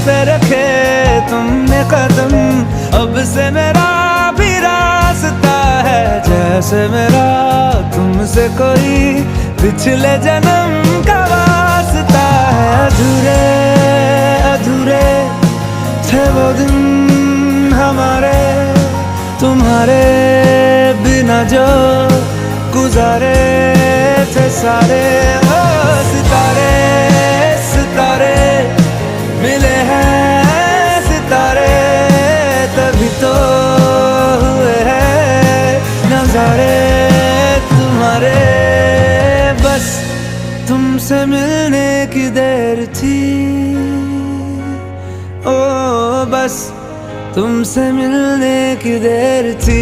पे रखे तुमने कदम, अब से मेरा भी रास्ता है जैसे मेरा तुमसे कोई पिछले जन्म का वास्ता है। अधूरे अधूरे थे वो दिन हमारे, तुम्हारे बिना जो गुजारे थे सारे। ओ सितारे सितारे मिले हैं सितारे, तभी तो हुए हैं नजारे तुम्हारे। बस तुमसे मिलने की देर थी, ओ बस तुमसे मिलने की देर थी।